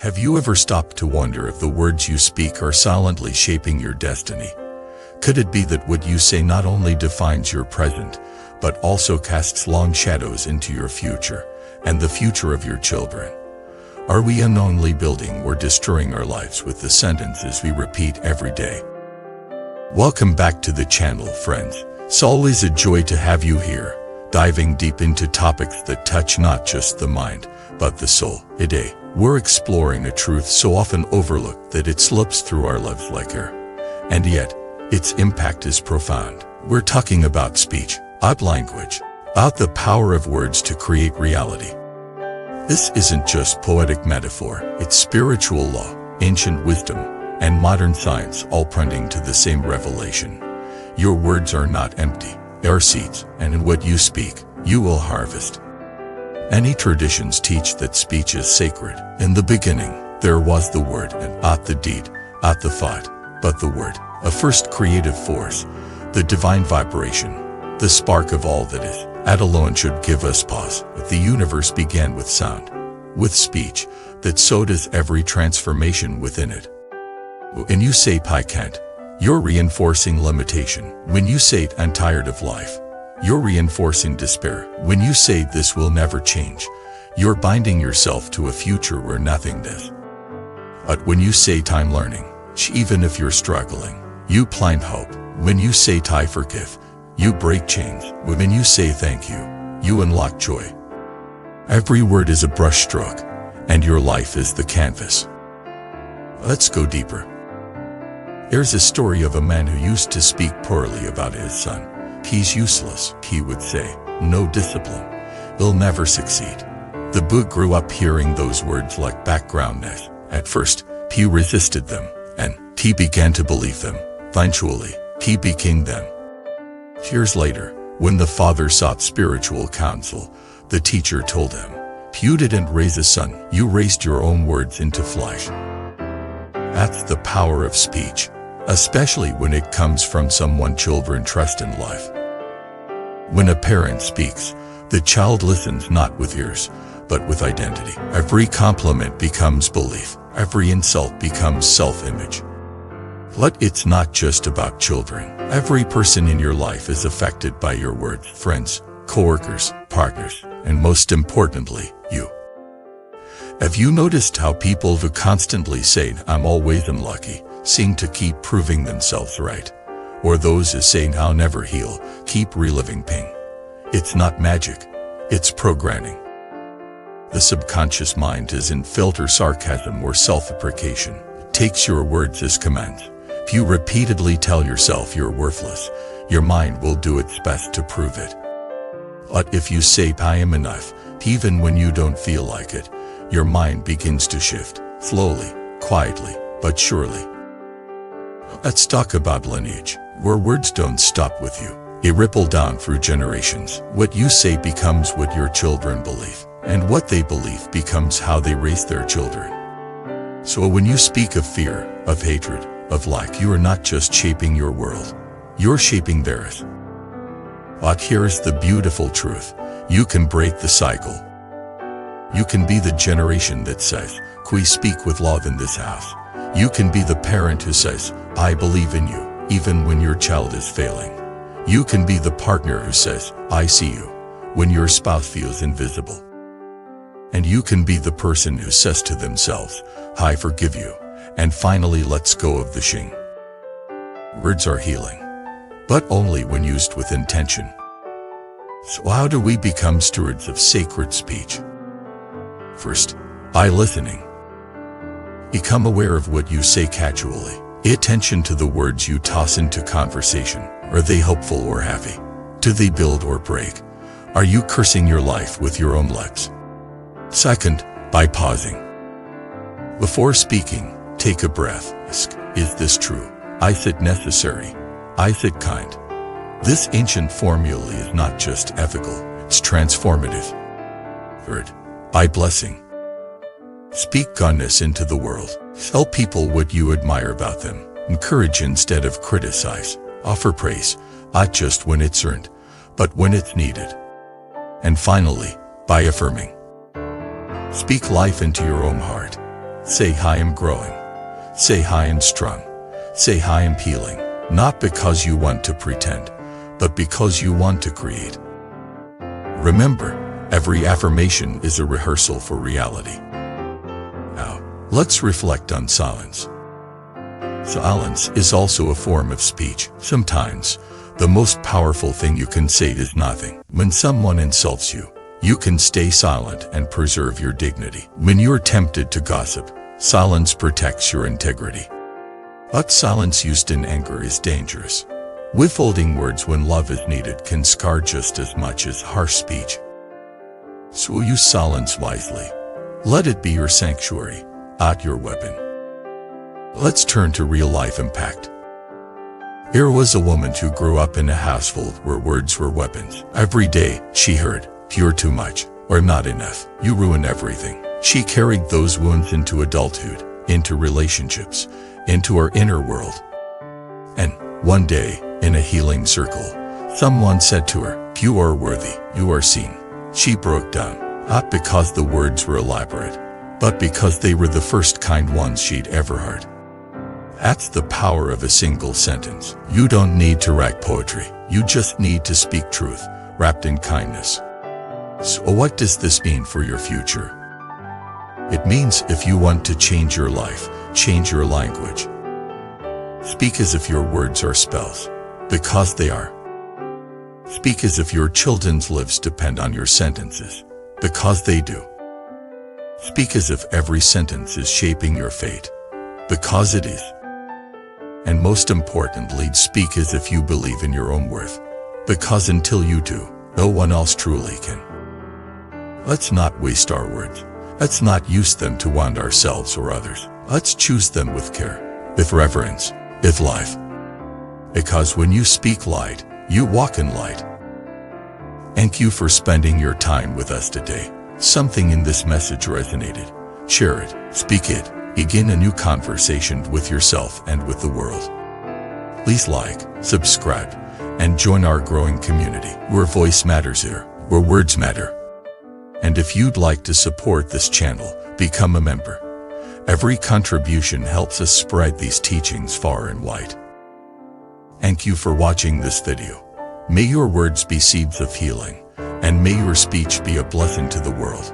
Have you ever stopped to wonder if the words you speak are silently shaping your destiny? Could it be that what you say not only defines your present, but also casts long shadows into your future, and the future of your children? Are we unknowingly building or destroying our lives with the sentences we repeat every day? Welcome back to the channel, friends. It's always a joy to have you here, diving deep into topics that touch not just the mind, but the soul. Today, we're exploring a truth so often overlooked that it slips through our lives like air. And yet, its impact is profound. We're talking about speech, about language, about the power of words to create reality. This isn't just poetic metaphor, it's spiritual law, ancient wisdom, and modern science all pointing to the same revelation. Your words are not empty, they are seeds, and in what you speak, you will harvest. Many traditions teach that speech is sacred. In the beginning, there was the word, and not the deed, not the thought, but the word, a first creative force, the divine vibration, the spark of all that is. That alone should give us pause. The universe began with sound, with speech, that so does every transformation within it. When you say I can't, you're reinforcing limitation. When you say I'm tired of life, you're reinforcing despair. When you say this will never change, you're binding yourself to a future where nothing does. But when you say I'm learning, even if you're struggling, you plant hope. When you say I forgive, you break chains. When you say thank you, you unlock joy. Every word is a brushstroke, and your life is the canvas. Let's go deeper. There's a story of a man who used to speak poorly about his son. He's useless, he would say. No discipline. He'll never succeed. The boy grew up hearing those words like background noise. At first, he resisted them, and he began to believe them. Eventually, he became them. Years later, when the father sought spiritual counsel, the teacher told him, "You didn't raise a son, you raised your own words into flesh." That's the power of speech, especially when it comes from someone children trust in life. When a parent speaks, the child listens not with ears, but with identity. Every compliment becomes belief, every insult becomes self-image. But it's not just about children. Every person in your life is affected by your words, friends, coworkers, partners, and most importantly, you. Have you noticed how people who constantly say, "I'm always unlucky," seem to keep proving themselves right? Or those who say, "I'll never heal," keep reliving pain? It's not magic, it's programming. The subconscious mind doesn't filter sarcasm or self-deprecation. It takes your words as commands. If you repeatedly tell yourself you're worthless, your mind will do its best to prove it. But if you say, "I am enough," even when you don't feel like it, your mind begins to shift, slowly, quietly, but surely. Let's talk about lineage, where words don't stop with you. They ripple down through generations. What you say becomes what your children believe, and what they believe becomes how they raise their children. So when you speak of fear, of hatred, of lack, you are not just shaping your world, you're shaping theirs. But here's the beautiful truth. You can break the cycle. You can be the generation that says, "We speak with love in this house." You can be the parent who says, "I believe in you," even when your child is failing. You can be the partner who says, "I see you," when your spouse feels invisible. And you can be the person who says to themselves, "I forgive you," and finally lets go of the shame. Words are healing, but only when used with intention. So how do we become stewards of sacred speech? First, by listening. Become aware of what you say casually. Pay attention to the words you toss into conversation. Are they hopeful or heavy? Do they build or break? Are you cursing your life with your own lips? Second, by pausing. Before speaking, take a breath. Ask, "Is this true? Is it necessary? Is it kind?" This ancient formula is not just ethical, it's transformative. Third, by blessing. Speak kindness into the world. Tell people what you admire about them. Encourage instead of criticize. Offer praise, not just when it's earned, but when it's needed. And finally, by affirming. Speak life into your own heart. Say I am growing. Say I am strong. Say I am healing. Not because you want to pretend, but because you want to create. Remember, every affirmation is a rehearsal for reality. Now, let's reflect on silence. Silence is also a form of speech. Sometimes, the most powerful thing you can say is nothing. When someone insults you, you can stay silent and preserve your dignity. When you're tempted to gossip, silence protects your integrity. But silence used in anger is dangerous. Withholding words when love is needed can scar just as much as harsh speech. So use silence wisely. Let it be your sanctuary, not your weapon. Let's turn to real-life impact. Here was a woman who grew up in a household where words were weapons. Every day, she heard, "You're too much," or "not enough. You ruin everything." She carried those wounds into adulthood, into relationships, into her inner world. And one day, in a healing circle, someone said to her, "You are worthy, you are seen." She broke down, not because the words were elaborate, but because they were the first kind ones she'd ever heard. That's the power of a single sentence. You don't need to write poetry. You just need to speak truth, wrapped in kindness. So what does this mean for your future? It means if you want to change your life, change your language. Speak as if your words are spells, because they are. Speak as if your children's lives depend on your sentences, because they do. Speak as if every sentence is shaping your fate, because it is. And most importantly, speak as if you believe in your own worth, because until you do, no one else truly can. Let's not waste our words. Let's not use them to wound ourselves or others. Let's choose them with care, with reverence, with life. Because when you speak light, you walk in light. Thank you for spending your time with us today. Something in this message resonated. Share it, speak it, begin a new conversation with yourself and with the world. Please like, subscribe, and join our growing community, where voice matters here, where words matter. And if you'd like to support this channel, become a member. Every contribution helps us spread these teachings far and wide. Thank you for watching this video. May your words be seeds of healing, and may your speech be a blessing to the world.